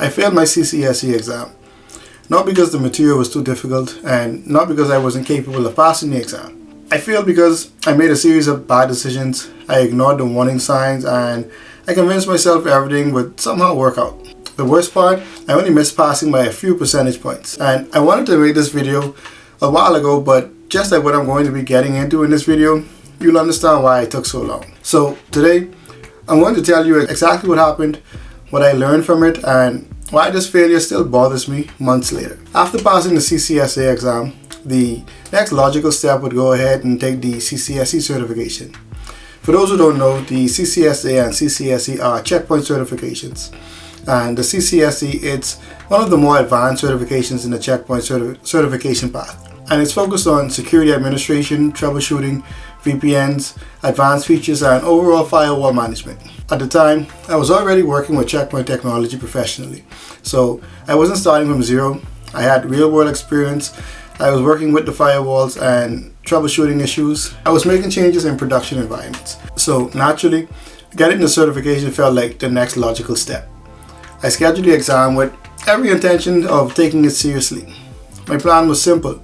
I failed my CCSE exam. Not because the material was too difficult and not because I wasn't capable of passing the exam. I failed because I made a series of bad decisions, I ignored the warning signs, and I convinced myself everything would somehow work out. The worst part, I only missed passing by a few percentage points. And I wanted to make this video a while ago, but just like what I'm going to be getting into in this video, you'll understand why it took so long. So today, I'm going to tell you exactly what happened, what I learned from it, and why this failure still bothers me months later. After passing the CCSA exam, the next logical step would go ahead and take the CCSE certification. For those who don't know, the CCSA and CCSE are checkpoint certifications. And the CCSE, it's one of the more advanced certifications in the checkpoint certification path. And it's focused on security administration, troubleshooting, VPNs, advanced features, and overall firewall management. At the time, I was already working with checkpoint technology professionally. So I wasn't starting from zero. I had real-world experience. I was working with the firewalls and troubleshooting issues. I was making changes in production environments. So naturally, getting the certification felt like the next logical step. I scheduled the exam with every intention of taking it seriously. My plan was simple.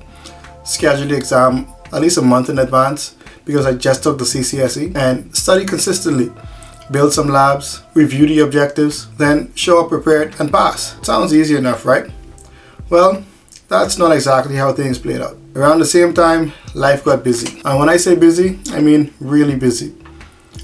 Schedule the exam at least a month in advance because I just took the CCSE, and study consistently. Build some labs, review the objectives, then show up prepared and pass. Sounds easy enough, right? Well, that's not exactly how things played out. Around the same time, life got busy. And when I say busy, I mean really busy.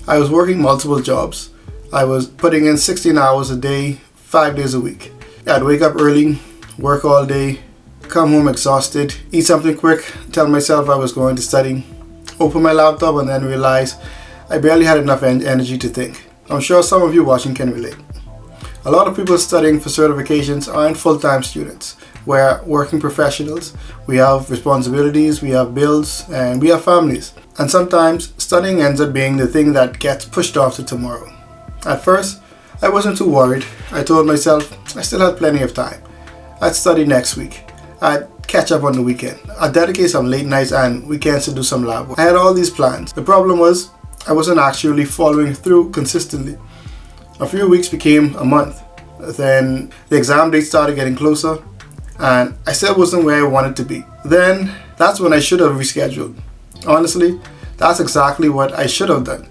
I was working multiple jobs. I was putting in 16 hours a day, 5 days a week. I'd wake up early, work all day, come home exhausted, eat something quick, tell myself I was going to study, open my laptop, and then realize I barely had enough energy to think. I'm sure some of you watching can relate. A lot of people studying for certifications aren't full-time students. We're working professionals. We have responsibilities, we have bills, and we have families. And sometimes studying ends up being the thing that gets pushed off to tomorrow. At first, I wasn't too worried. I told myself I still had plenty of time. I'd study next week. I'd catch up on the weekend. I'd dedicate some late nights and weekends to do some lab work. I had all these plans. The problem was I wasn't actually following through consistently. A few weeks became a month. Then the exam date started getting closer and I still wasn't where I wanted to be. Then that's when I should have rescheduled. Honestly, that's exactly what I should have done.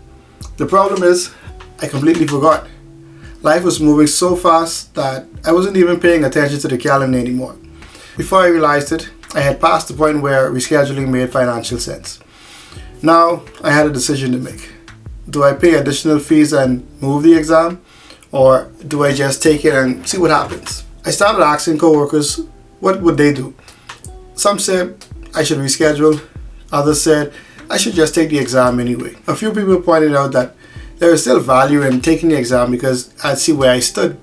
The problem is I completely forgot. Life was moving so fast that I wasn't even paying attention to the calendar anymore. Before I realized it, I had passed the point where rescheduling made financial sense. Now I had a decision to make. Do I pay additional fees and move the exam? Or do I just take it and see what happens? I started asking coworkers what would they do. Some said I should reschedule. Others said I should just take the exam anyway. A few people pointed out that there is still value in taking the exam because I'd see where I stood.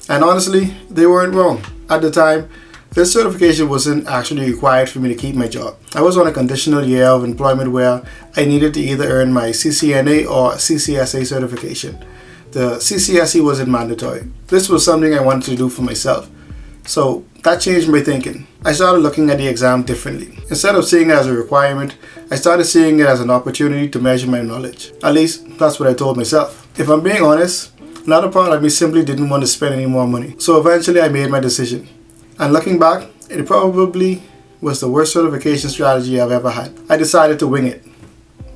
And honestly, they weren't wrong. At the time, this certification wasn't actually required for me to keep my job. I was on a conditional year of employment where I needed to either earn my CCNA or CCSA certification. The CCSE wasn't mandatory. This was something I wanted to do for myself. So that changed my thinking. I started looking at the exam differently. Instead of seeing it as a requirement, I started seeing it as an opportunity to measure my knowledge. At least, that's what I told myself. If I'm being honest, another part of me simply didn't want to spend any more money. So eventually I made my decision. And looking back, it probably was the worst certification strategy I've ever had. I decided to wing it.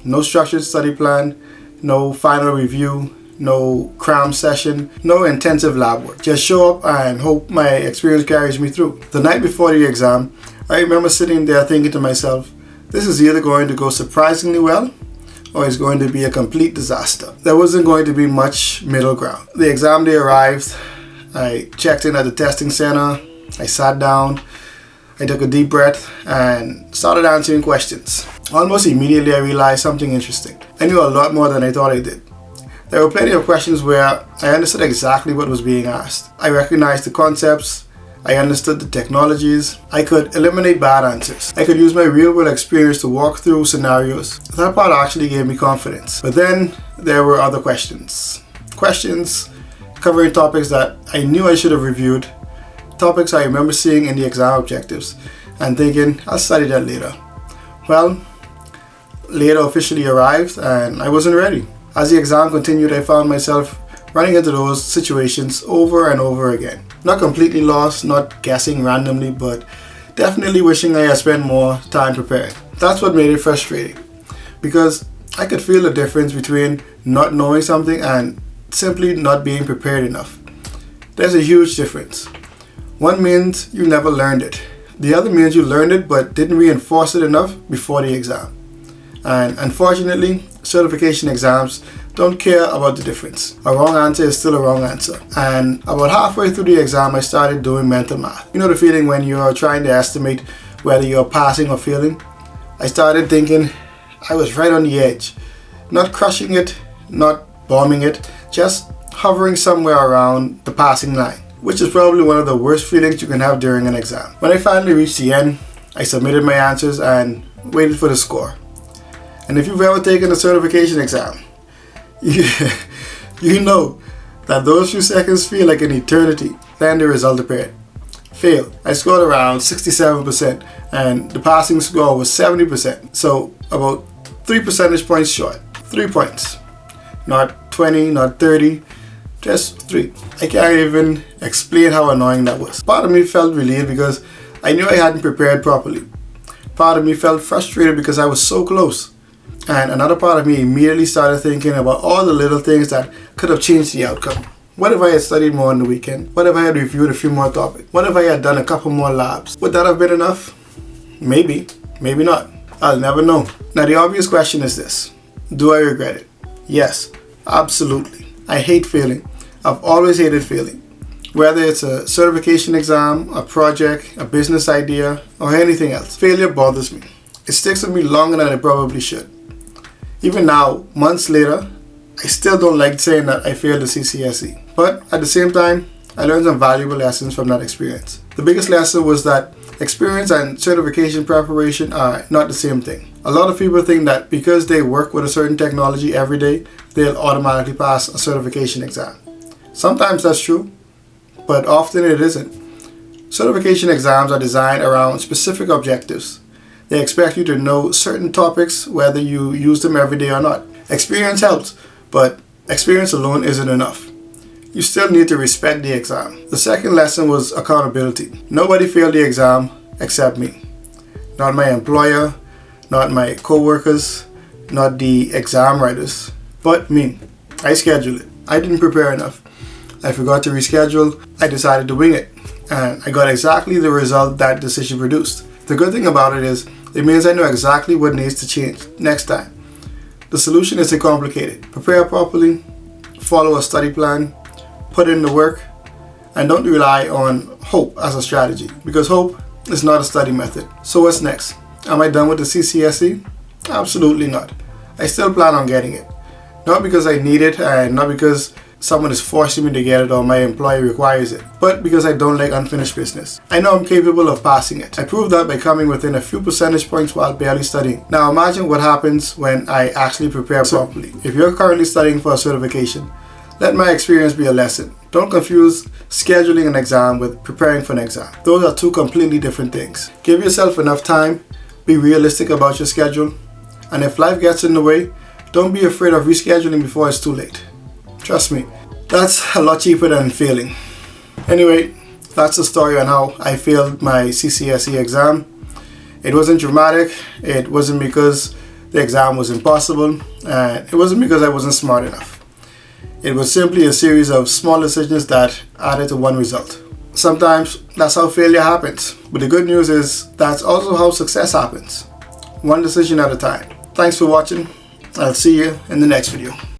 No structured study plan, no final review, no cram session, no intensive lab work. Just show up and hope my experience carries me through. The night before the exam, I remember sitting there thinking to myself, this is either going to go surprisingly well or it's going to be a complete disaster. There wasn't going to be much middle ground. The exam day arrived. I checked in at the testing center. I sat down, I took a deep breath and started answering questions. Almost immediately I realized something interesting. I knew a lot more than I thought I did. There were plenty of questions where I understood exactly what was being asked. I recognized the concepts, I understood the technologies, I could eliminate bad answers. I could use my real-world experience to walk through scenarios. That part actually gave me confidence. But then there were other questions. Questions covering topics that I knew I should have reviewed. Topics I remember seeing in the exam objectives and thinking, I'll study that later. Well, later officially arrived and I wasn't ready. As the exam continued, I found myself running into those situations over and over again. Not completely lost, not guessing randomly, but definitely wishing I had spent more time preparing. That's what made it frustrating, because I could feel the difference between not knowing something and simply not being prepared enough. There's a huge difference. One means you never learned it. The other means you learned it but didn't reinforce it enough before the exam. And unfortunately, certification exams don't care about the difference. A wrong answer is still a wrong answer. And about halfway through the exam, I started doing mental math. You know the feeling when you're trying to estimate whether you're passing or failing? I started thinking I was right on the edge. Not crushing it, not bombing it, just hovering somewhere around the passing line, which is probably one of the worst feelings you can have during an exam. When I finally reached the end, I submitted my answers and waited for the score. And if you've ever taken a certification exam, you know that those few seconds feel like an eternity. Then the result appeared. Failed. I scored around 67% and the passing score was 70%. So about 3 percentage points short. 3 points. Not 20, not 30, just 3. I can't even explain how annoying that was. Part of me felt relieved because I knew I hadn't prepared properly. Part of me felt frustrated because I was so close. And another part of me immediately started thinking about all the little things that could have changed the outcome. What if I had studied more on the weekend? What if I had reviewed a few more topics? What if I had done a couple more labs? Would that have been enough? Maybe, maybe not. I'll never know. Now the obvious question is this: do I regret it? Yes, absolutely. I hate failing. I've always hated failing. Whether it's a certification exam, a project, a business idea, or anything else, failure bothers me. It sticks with me longer than it probably should. Even now, months later, I still don't like saying that I failed the CCSE. But at the same time, I learned some valuable lessons from that experience. The biggest lesson was that experience and certification preparation are not the same thing. A lot of people think that because they work with a certain technology every day, they'll automatically pass a certification exam. Sometimes that's true, but often it isn't. Certification exams are designed around specific objectives. They expect you to know certain topics whether you use them every day or not. Experience helps, but experience alone isn't enough. You still need to respect the exam. The second lesson was accountability. Nobody failed the exam except me. Not my employer, not my co-workers, not the exam writers, but me. I scheduled it. I didn't prepare enough. I forgot to reschedule. I decided to wing it. And I got exactly the result that decision produced. The good thing about it is, it means I know exactly what needs to change next time. The solution isn't complicated. Prepare properly, follow a study plan, put in the work, and don't rely on hope as a strategy, because hope is not a study method. So what's next? Am I done with the CCSE? Absolutely not. I still plan on getting it. Not because I need it and not because someone is forcing me to get it or my employer requires it, but because I don't like unfinished business. I know I'm capable of passing it. I proved that by coming within a few percentage points while barely studying. Now imagine what happens when I actually prepare properly. If you're currently studying for a certification, let my experience be a lesson. Don't confuse scheduling an exam with preparing for an exam. Those are two completely different things. Give yourself enough time, be realistic about your schedule, and if life gets in the way, don't be afraid of rescheduling before it's too late. Trust me, that's a lot cheaper than failing. Anyway, that's the story on how I failed my CCSE exam. It wasn't dramatic, it wasn't because the exam was impossible, and it wasn't because I wasn't smart enough. It was simply a series of small decisions that added to one result. Sometimes that's how failure happens, but the good news is that's also how success happens. One decision at a time. Thanks for watching. I'll see you in the next video.